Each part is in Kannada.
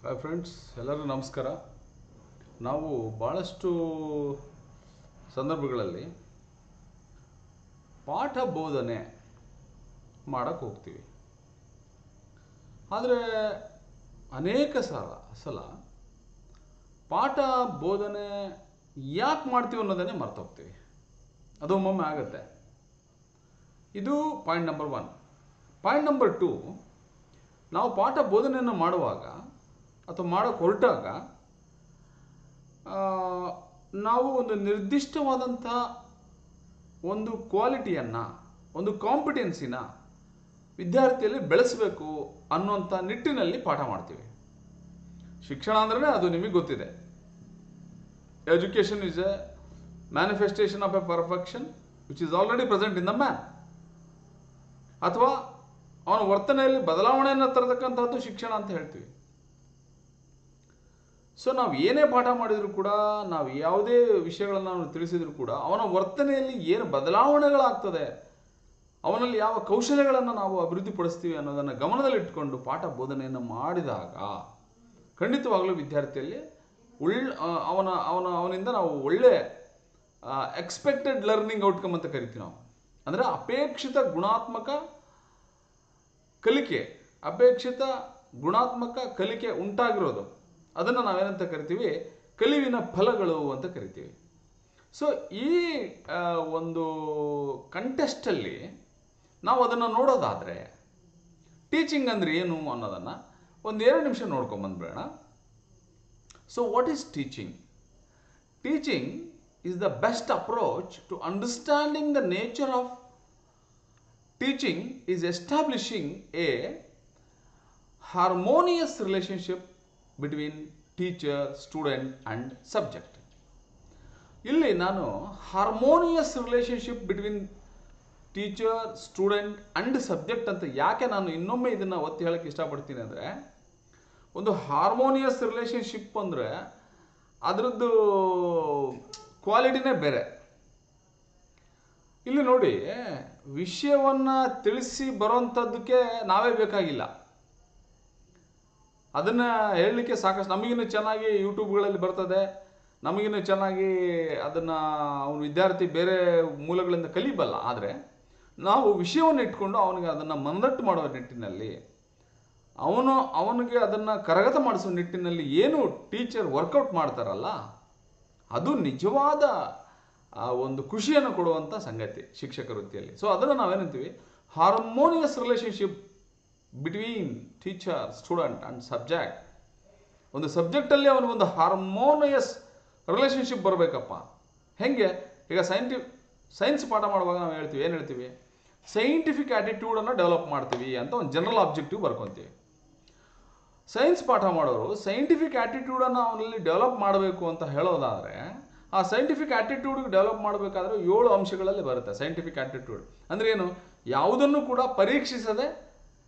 ಹಾಯ್ ಫ್ರೆಂಡ್ಸ್, ಎಲ್ಲರಿಗೂ ನಮಸ್ಕಾರ. ನಾವು ಭಾಳಷ್ಟು ಸಂದರ್ಭಗಳಲ್ಲಿ ಪಾಠ ಬೋಧನೆ ಮಾಡೋಕ್ಕೆ ಹೋಗ್ತೀವಿ. ಆದರೆ ಅನೇಕ ಸಲ ಪಾಠ ಬೋಧನೆ ಯಾಕೆ ಮಾಡ್ತೀವಿ ಅನ್ನೋದನ್ನೇ ಮರ್ತೋಗ್ತೀವಿ. ಅದು ಒಮ್ಮೊಮ್ಮೆ ಆಗುತ್ತೆ. ಇದು ಪಾಯಿಂಟ್ ನಂಬರ್ 1. ಪಾಯಿಂಟ್ ನಂಬರ್ 2, ನಾವು ಪಾಠ ಬೋಧನೆಯನ್ನು ಮಾಡುವಾಗ ಅಥವಾ ಮಾಡೋಕ್ಕೆ ಹೊರಟಾಗ ನಾವು ಒಂದು ನಿರ್ದಿಷ್ಟವಾದಂಥ ಒಂದು ಕ್ವಾಲಿಟಿಯನ್ನು, ಒಂದು ಕಾಂಪಿಟೆನ್ಸಿನ ವಿದ್ಯಾರ್ಥಿಯಲ್ಲಿ ಬೆಳೆಸಬೇಕು ಅನ್ನುವಂಥ ನಿಟ್ಟಿನಲ್ಲಿ ಪಾಠ ಮಾಡ್ತೀವಿ. ಶಿಕ್ಷಣ ಅಂದ್ರೆ ಅದು ನಿಮಗೆ ಗೊತ್ತಿದೆ. Education is A manifestation of A perfection which is already present in the man. ಅಥವಾ ಅವನ ವರ್ತನೆಯಲ್ಲಿ ಬದಲಾವಣೆಯನ್ನು ತರತಕ್ಕಂಥದ್ದು ಶಿಕ್ಷಣ ಅಂತ ಹೇಳ್ತೀವಿ. ಸೊ ನಾವು ಏನೇ ಪಾಠ ಮಾಡಿದರೂ ಕೂಡ, ನಾವು ಯಾವುದೇ ವಿಷಯಗಳನ್ನು ನಾವು ತಿಳಿಸಿದರೂ ಕೂಡ ಅವನ ವರ್ತನೆಯಲ್ಲಿ ಏನು ಬದಲಾವಣೆಗಳಾಗ್ತದೆ, ಅವನಲ್ಲಿ ಯಾವ ಕೌಶಲ್ಯಗಳನ್ನು ನಾವು ಅಭಿವೃದ್ಧಿಪಡಿಸ್ತೀವಿ ಅನ್ನೋದನ್ನು ಗಮನದಲ್ಲಿಟ್ಟುಕೊಂಡು ಪಾಠ ಬೋಧನೆಯನ್ನು ಮಾಡಿದಾಗ ಖಂಡಿತವಾಗಲೂ ವಿದ್ಯಾರ್ಥಿಯಲ್ಲಿ ಅವನಿಂದ ನಾವು ಒಳ್ಳೆ ಎಕ್ಸ್ಪೆಕ್ಟೆಡ್ ಲರ್ನಿಂಗ್ ಔಟ್ಕಮ್ ಅಂತ ಕರಿತೀವಿ ನಾವು. ಅಂದರೆ ಅಪೇಕ್ಷಿತ ಗುಣಾತ್ಮಕ ಕಲಿಕೆ ಉಂಟಾಗಿರೋದು, ಅದನ್ನು ನಾವೇನಂತ ಕರಿತೀವಿ, ಕಲಿವಿನ ಫಲಗಳು ಅಂತ ಕರಿತೀವಿ. ಸೊ ಈ ಒಂದು ಕಂಟೆಸ್ಟಲ್ಲಿ ನಾವು ಅದನ್ನು ನೋಡೋದಾದರೆ ಟೀಚಿಂಗ್ ಅಂದರೆ ಏನು ಅನ್ನೋದನ್ನು ಒಂದು 2 ನಿಮಿಷ ನೋಡ್ಕೊಂಬಂದ್ಬೇಡ. So what is teaching? Teaching is the best approach to understanding the nature of teaching is establishing a harmonious relationship between teacher, student and subject. ಇಲ್ಲಿ ನಾನು harmonious relationship between teacher, student and subject ಅಂತ ಯಾಕೆ ನಾನು ಇನ್ನೊಮ್ಮೆ ಇದನ್ನು ಒತ್ತಿ ಹೇಳಕ್ಕೆ ಇಷ್ಟಪಡ್ತೀನಿ ಅಂದರೆ, ಒಂದು ಹಾರ್ಮೋನಿಯಸ್ ರಿಲೇಷನ್ಶಿಪ್ ಅಂದರೆ ಅದರದ್ದು ಕ್ವಾಲಿಟಿನೇ ಬೇರೆ. ಇಲ್ಲಿ ನೋಡಿ, ವಿಷಯವನ್ನು ತಿಳಿಸಿ ಬರೋವಂಥದ್ದಕ್ಕೆ ನಾವೇ ಬೇಕಾಗಿಲ್ಲ. ಅದನ್ನು ಹೇಳಲಿಕ್ಕೆ ಸಾಕಷ್ಟು ನಮಗಿನ್ನೂ ಚೆನ್ನಾಗಿ ಯೂಟ್ಯೂಬ್ಗಳಲ್ಲಿ ಬರ್ತದೆ, ನಮಗಿನ್ನೂ ಚೆನ್ನಾಗಿ ಅದನ್ನು ಅವನು ವಿದ್ಯಾರ್ಥಿ ಬೇರೆ ಮೂಲಗಳಿಂದ ಕಲಿಬಲ್ಲ. ಆದರೆ ನಾವು ವಿಷಯವನ್ನು ಇಟ್ಕೊಂಡು ಅವನಿಗೆ ಅದನ್ನು ಮನದಟ್ಟು ಮಾಡುವ ನಿಟ್ಟಿನಲ್ಲಿ, ಅವನಿಗೆ ಅದನ್ನು ಕರಗತ ಮಾಡಿಸುವ ನಿಟ್ಟಿನಲ್ಲಿ ಏನು ಟೀಚರ್ ವರ್ಕೌಟ್ ಮಾಡ್ತಾರಲ್ಲ, ಅದು ನಿಜವಾದ ಒಂದು ಖುಷಿಯನ್ನು ಕೊಡುವಂಥ ಸಂಗತಿ ಶಿಕ್ಷಕ ವೃತ್ತಿಯಲ್ಲಿ. ಸೊ ಅದನ್ನು ನಾವೇನಂತೀವಿ, harmonious relationship between teacher, student and subject. ಒಂದು ಸಬ್ಜೆಕ್ಟಲ್ಲಿ ಅವನಿಗೊಂದು ಹಾರ್ಮೋನಿಯಸ್ ರಿಲೇಷನ್ಶಿಪ್ ಬರಬೇಕಪ್ಪ. ಹೇಗೆ? ಈಗ ಸೈನ್ಸ್ ಪಾಠ ಮಾಡುವಾಗ ನಾವು ಏನು ಹೇಳ್ತೀವಿ, ಸೈಂಟಿಫಿಕ್ ಆ್ಯಟಿಟ್ಯೂಡನ್ನು ಡೆವಲಪ್ ಮಾಡ್ತೀವಿ ಅಂತ ಒಂದು ಜನರಲ್ ಆಬ್ಜೆಕ್ಟಿವ್ ಬರ್ಕೊತೀವಿ. ಸೈನ್ಸ್ ಪಾಠ ಮಾಡೋರು ಸೈಂಟಿಫಿಕ್ ಆ್ಯಟಿಟ್ಯೂಡನ್ನು ಅವನಲ್ಲಿ ಡೆವಲಪ್ ಮಾಡಬೇಕು ಅಂತ ಹೇಳೋದಾದರೆ, ಆ ಸೈಂಟಿಫಿಕ್ ಆ್ಯಟಿಟ್ಯೂಡ್ಗೆ ಡೆವಲಪ್ ಮಾಡಬೇಕಾದ್ರೆ 7 ಅಂಶಗಳಲ್ಲಿ ಬರುತ್ತೆ. ಸೈಂಟಿಫಿಕ್ ಆ್ಯಟಿಟ್ಯೂಡ್ ಅಂದರೆ ಏನು? ಯಾವುದನ್ನು ಕೂಡ ಪರೀಕ್ಷಿಸದೆ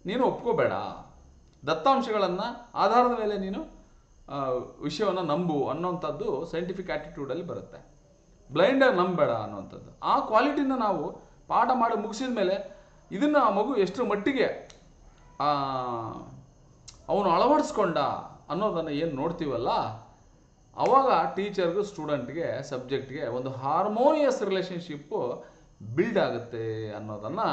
ನೀನು ಒಪ್ಕೋಬೇಡ, ದತ್ತಾಂಶಗಳನ್ನು ಆಧಾರದ ಮೇಲೆ ನೀನು ವಿಷಯವನ್ನು ನಂಬು ಅನ್ನೋಂಥದ್ದು ಸೈಂಟಿಫಿಕ್ ಆ್ಯಟಿಟ್ಯೂಡಲ್ಲಿ ಬರುತ್ತೆ. ಬ್ಲೈಂಡಾಗಿ ನಂಬಬೇಡ ಅನ್ನೋಂಥದ್ದು. ಆ ಕ್ವಾಲಿಟಿನ ನಾವು ಪಾಠ ಮಾಡಿ ಮುಗಿಸಿದ ಮೇಲೆ ಇದನ್ನು ಆ ಮಗು ಎಷ್ಟು ಮಟ್ಟಿಗೆ ಅವನು ಅಳವಡಿಸ್ಕೊಂಡ ಅನ್ನೋದನ್ನು ಏನು ನೋಡ್ತೀವಲ್ಲ, ಆವಾಗ ಟೀಚರ್ಗೂ ಸ್ಟೂಡೆಂಟ್ಗೆ, ಸಬ್ಜೆಕ್ಟ್ಗೆ ಒಂದು ಹಾರ್ಮೋನಿಯಸ್ ರಿಲೇಷನ್ಶಿಪ್ಪು ಬಿಲ್ಡ್ ಆಗುತ್ತೆ ಅನ್ನೋದನ್ನು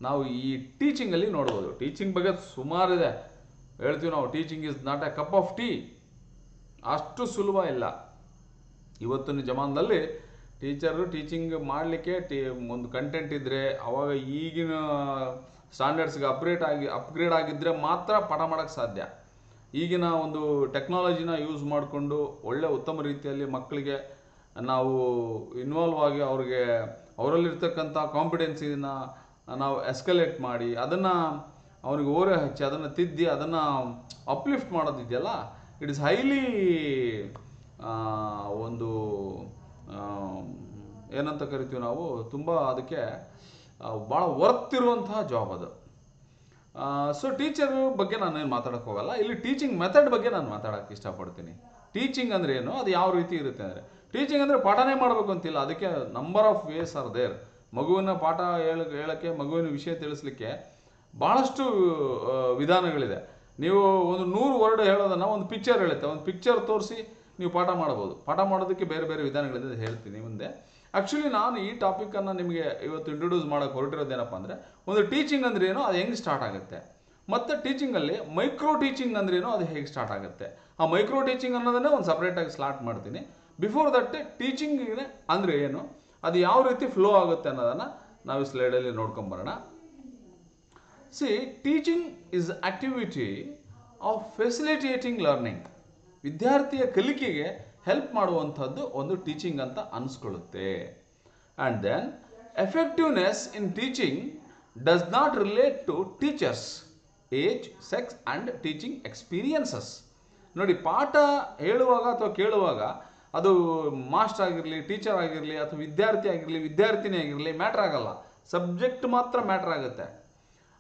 ನಾವು ಈ ಟೀಚಿಂಗಲ್ಲಿ ನೋಡ್ಬೋದು. ಟೀಚಿಂಗ್ ಬಗ್ಗೆ ಸುಮಾರಿದೆ, ಹೇಳ್ತೀವಿ ನಾವು. Teaching is not A cup of tea. ಅಷ್ಟು ಸುಲಭ ಇಲ್ಲ. ಇವತ್ತಿನ ಜಮಾನದಲ್ಲಿ ಟೀಚಿಂಗ್ ಮಾಡಲಿಕ್ಕೆ ಒಂದು ಕಂಟೆಂಟ್ ಇದ್ದರೆ, ಅವಾಗ ಈಗಿನ ಸ್ಟ್ಯಾಂಡರ್ಡ್ಸ್ಗೆ ಅಪ್ಗ್ರೇಡ್ ಆಗಿದ್ದರೆ ಮಾತ್ರ ಪಾಠ ಮಾಡೋಕ್ಕೆ ಸಾಧ್ಯ. ಈಗಿನ ಒಂದು ಟೆಕ್ನಾಲಜಿನ ಯೂಸ್ ಮಾಡಿಕೊಂಡು ಒಳ್ಳೆ ಉತ್ತಮ ರೀತಿಯಲ್ಲಿ ಮಕ್ಕಳಿಗೆ ನಾವು ಇನ್ವಾಲ್ವ್ ಆಗಿ ಅವರಲ್ಲಿರ್ತಕ್ಕಂಥ ಕಾಂಪಿಟೆನ್ಸಿನ ನಾವು ಎಸ್ಕಲೇಟ್ ಮಾಡಿ, ಅದನ್ನು ಅವನಿಗೆ ಓರೆ ಹಚ್ಚಿ, ಅದನ್ನು ತಿದ್ದಿ, ಅದನ್ನು ಅಪ್ಲಿಫ್ಟ್ ಮಾಡೋದಿದೆಯಲ್ಲ, ಇಟ್ ಇಸ್ ಹೈಲಿ ಒಂದು ಏನಂತ ಕರಿತೀವಿ ನಾವು, ತುಂಬ ಅದಕ್ಕೆ ಭಾಳ ವರ್ತ್ ಇರುವಂತಹ ಜಾಬ್ ಅದು. ಸೊ ಟೀಚರ್ ಬಗ್ಗೆ ನಾನೇನು ಮಾತಾಡೋಕ್ಕೆ ಹೋಗಲ್ಲ. ಇಲ್ಲಿ ಟೀಚಿಂಗ್ ಮೆಥಡ್ ಬಗ್ಗೆ ನಾನು ಮಾತಾಡೋಕ್ಕೆ ಇಷ್ಟಪಡ್ತೀನಿ. ಟೀಚಿಂಗ್ ಅಂದರೆ ಏನು, ಅದು ಯಾವ ರೀತಿ ಇರುತ್ತೆ ಅಂದರೆ, ಟೀಚಿಂಗ್ ಅಂದರೆ ಪಾಠನೇ ಮಾಡಬೇಕು ಅಂತಿಲ್ಲ. ಅದಕ್ಕೆ number of ways are there. ಮಗುವಿನ ಪಾಠ ಹೇಳೋಕ್ಕೆ, ಮಗುವಿನ ವಿಷಯ ತಿಳಿಸ್ಲಿಕ್ಕೆ ಭಾಳಷ್ಟು ವಿಧಾನಗಳಿದೆ. ನೀವು ಒಂದು 100 ವರ್ಡ್ ಹೇಳೋದನ್ನು ಒಂದು ಪಿಕ್ಚರ್ ಹೇಳುತ್ತೆ, ಒಂದು ಪಿಕ್ಚರ್ ತೋರಿಸಿ ನೀವು ಪಾಠ ಮಾಡ್ಬೋದು. ಪಾಠ ಮಾಡೋದಕ್ಕೆ ಬೇರೆ ಬೇರೆ ವಿಧಾನಗಳಿದೆ, ಹೇಳ್ತೀನಿ ಮುಂದೆ. ಆ್ಯಕ್ಚುಲಿ ನಾನು ಈ ಟಾಪಿಕನ್ನು ನಿಮಗೆ ಇವತ್ತು ಇಂಟ್ರೊಡ್ಯೂಸ್ ಮಾಡೋಕ್ಕೆ ಹೊರಟಿರೋದೇನಪ್ಪ ಅಂದರೆ, ಒಂದು ಟೀಚಿಂಗ್ ಅಂದ್ರೆ ಏನೋ ಅದು ಹೆಂಗೆ ಸ್ಟಾರ್ಟ್ ಆಗುತ್ತೆ, ಮತ್ತು ಟೀಚಿಂಗಲ್ಲಿ ಮೈಕ್ರೋ ಟೀಚಿಂಗ್ ಅಂದ್ರೇನೋ ಅದು ಹೇಗೆ ಸ್ಟಾರ್ಟ್ ಆಗುತ್ತೆ. ಆ ಮೈಕ್ರೋ ಟೀಚಿಂಗ್ ಅನ್ನೋದನ್ನೇ ಒಂದು ಸಪ್ರೇಟಾಗಿ ಸ್ಟಾರ್ಟ್ ಮಾಡ್ತೀನಿ. ಬಿಫೋರ್ ದಟ್ ಟೀಚಿಂಗಿಗೆ ಅಂದರೆ ಏನು, ಅದು ಯಾವ ರೀತಿ ಫ್ಲೋ ಆಗುತ್ತೆ ಅನ್ನೋದನ್ನು ನಾವು ಸ್ಲೈಡಲ್ಲಿ ನೋಡ್ಕೊಂಬರೋಣ. See, teaching is activity of facilitating learning. ವಿದ್ಯಾರ್ಥಿಯ ಕಲಿಕೆಗೆ ಹೆಲ್ಪ್ ಮಾಡುವಂಥದ್ದು ಒಂದು ಟೀಚಿಂಗ್ ಅಂತ ಅನಿಸ್ಕೊಳ್ಳುತ್ತೆ. And then effectiveness in teaching does not relate to teacher's age, sex and teaching experiences. ನೋಡಿ, ಪಾಠ ಹೇಳುವಾಗ ಅಥವಾ ಕೇಳುವಾಗ ಅದು ಮಾಸ್ಟರ್ ಆಗಿರಲಿ, ಟೀಚರ್ ಆಗಿರಲಿ, ಅಥವಾ ವಿದ್ಯಾರ್ಥಿ ಆಗಿರಲಿ, ವಿದ್ಯಾರ್ಥಿನಿ ಆಗಿರಲಿ, ಮ್ಯಾಟ್ರ್ ಆಗಲ್ಲ. ಸಬ್ಜೆಕ್ಟ್ ಮಾತ್ರ ಮ್ಯಾಟ್ರ್ ಆಗುತ್ತೆ.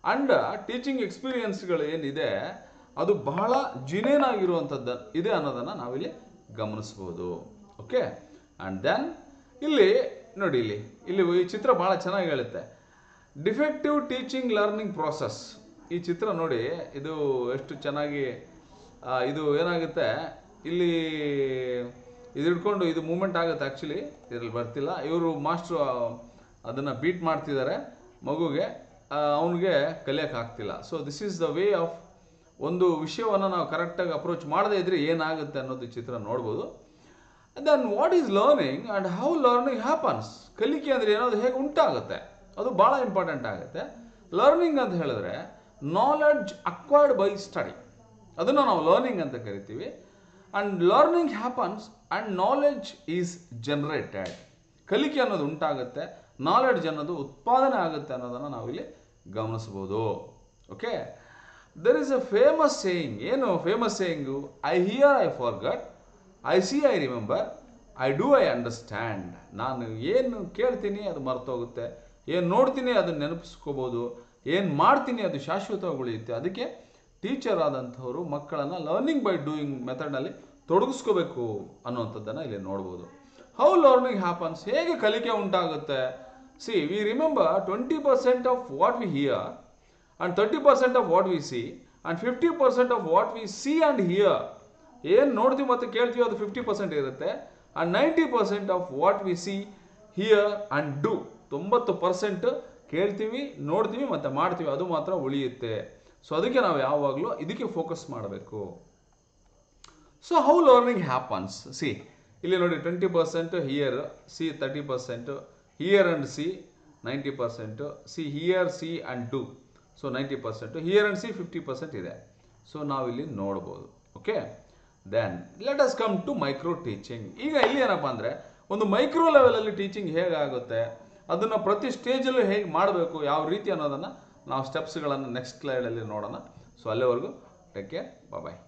ಆ್ಯಂಡ್ ಟೀಚಿಂಗ್ ಎಕ್ಸ್ಪೀರಿಯನ್ಸ್ಗಳು ಏನಿದೆ ಅದು ಬಹಳ ಜಿನೇನ್ ಆಗಿರುವಂಥದ್ದು ಇದೆ ಅನ್ನೋದನ್ನು ನಾವಿಲ್ಲಿ ಗಮನಿಸ್ಬೋದು. ಓಕೆ. ಆ್ಯಂಡ್ ದೆನ್ ಇಲ್ಲಿ ನೋಡಿ, ಇಲ್ಲಿ ಈ ಚಿತ್ರ ಭಾಳ ಚೆನ್ನಾಗಿ ಹೇಳುತ್ತೆ. Defective teaching learning process. ಈ ಚಿತ್ರ ನೋಡಿ, ಇದು ಎಷ್ಟು ಚೆನ್ನಾಗಿ ಇದು ಏನಾಗುತ್ತೆ, ಇಲ್ಲಿ ಇದು ಹಿಡ್ಕೊಂಡು ಇದು ಮೂಮೆಂಟ್ ಆಗುತ್ತೆ. ಆ್ಯಕ್ಚುಲಿ ಇದರಲ್ಲಿ ಬರ್ತಿಲ್ಲ, ಇವರು ಮಾಸ್ಟ್ರು ಅದನ್ನು ಬೀಟ್ ಮಾಡ್ತಿದ್ದಾರೆ ಮಗುಗೆ, ಅವನಿಗೆ ಕಲಿಯೋಕ್ಕಾಗ್ತಿಲ್ಲ. So this is the way of ಒಂದು ವಿಷಯವನ್ನು ನಾವು ಕರೆಕ್ಟಾಗಿ ಅಪ್ರೋಚ್ ಮಾಡದೇ ಇದ್ದರೆ ಏನಾಗುತ್ತೆ ಅನ್ನೋದು ಚಿತ್ರ ನೋಡ್ಬೋದು. Then what is learning and how learning happens. ಕಲಿಕೆ ಅಂದರೆ ಏನೋ, ಅದು ಹೇಗೆ ಉಂಟಾಗುತ್ತೆ, ಅದು ಭಾಳ ಇಂಪಾರ್ಟೆಂಟ್ ಆಗುತ್ತೆ. ಲರ್ನಿಂಗ್ ಅಂತ ಹೇಳಿದ್ರೆ ನಾಲೆಡ್ಜ್ ಅಕ್ವೈರ್ಡ್ ಬೈ ಸ್ಟಡಿ, ಅದನ್ನು ನಾವು ಲರ್ನಿಂಗ್ ಅಂತ ಕರಿತೀವಿ. And learning happens and knowledge is generated. ಕಲಿಕೆ ಅನ್ನೋದು ಉಂಟಾಗುತ್ತೆ, ನಾಲೆಡ್ಜ್ ಅನ್ನೋದು ಉತ್ಪಾದನೆ ಆಗುತ್ತೆ ಅನ್ನೋದನ್ನು ನಾವಿಲ್ಲಿ ಗಮನಿಸ್ಬೋದು. Okay. There is a famous saying. ಏನು famous saying? I hear I forget, I see I remember, I do I understand. ನಾನು ಏನು ಕೇಳ್ತೀನಿ ಅದು ಮರ್ತೋಗುತ್ತೆ, ಏನು ನೋಡ್ತೀನಿ ಅದನ್ನು ನೆನಪಿಸ್ಕೋಬೋದು, ಏನು ಮಾಡ್ತೀನಿ ಅದು ಶಾಶ್ವತವಾಗಿ ಉಳಿಯುತ್ತೆ. ಅದಕ್ಕೆ ಟೀಚರ್ ಆದಂಥವರು ಮಕ್ಕಳನ್ನು ಲರ್ನಿಂಗ್ ಬೈ ಡೂಯಿಂಗ್ ಮೆಥಡ್ನಲ್ಲಿ ತೊಡಗಿಸ್ಕೋಬೇಕು ಅನ್ನುವಂಥದ್ದನ್ನು ಇಲ್ಲಿ ನೋಡ್ಬೋದು. ಹೌ ಲರ್ನಿಂಗ್ ಹ್ಯಾಪನ್ಸ್, ಹೇಗೆ ಕಲಿಕೆ ಉಂಟಾಗುತ್ತೆ? C, we remember 20% of what we hear and 30% of what we C and 50% of what we C and here. ಏನು ನೋಡ್ತೀವಿ ಮತ್ತು ಕೇಳ್ತೀವಿ ಅದು 50% ಇರುತ್ತೆ. And 90% of what we see here and do. 90% ಕೇಳ್ತೀವಿ, ನೋಡ್ತೀವಿ ಮತ್ತು ಮಾಡ್ತೀವಿ, ಅದು ಮಾತ್ರ ಉಳಿಯುತ್ತೆ. ಸೊ ಅದಕ್ಕೆ ನಾವು ಯಾವಾಗಲೂ ಇದಕ್ಕೆ ಫೋಕಸ್ ಮಾಡಬೇಕು. So how learning happens. See, ಇಲ್ಲಿ ನೋಡಿ 20% here, see 30%, here and see 90%, see here, see and do. So 90%, here and see 50% ಇದೆ. ಸೊ ನಾವಿಲ್ಲಿ ನೋಡ್ಬೋದು. Okay. Then let us come to micro teaching. ಈಗ ಇಲ್ಲಿ ಏನಪ್ಪ ಅಂದರೆ, ಒಂದು ಮೈಕ್ರೋ ಲೆವೆಲಲ್ಲಿ ಟೀಚಿಂಗ್ ಹೇಗಾಗುತ್ತೆ, ಅದನ್ನು ಪ್ರತಿ ಸ್ಟೇಜಲ್ಲೂ ಹೇಗೆ ಮಾಡಬೇಕು, ಯಾವ ರೀತಿ ಅನ್ನೋದನ್ನು ನಾವು ಸ್ಟೆಪ್ಸ್ಗಳನ್ನು ನೆಕ್ಸ್ಟ್ ಸ್ಲೈಡಲ್ಲಿ ನೋಡೋಣ. ಸೊ ಅಲ್ಲಿವರೆಗೂ ಟೇಕ್ ಕೇರ್, ಬಾಯ್.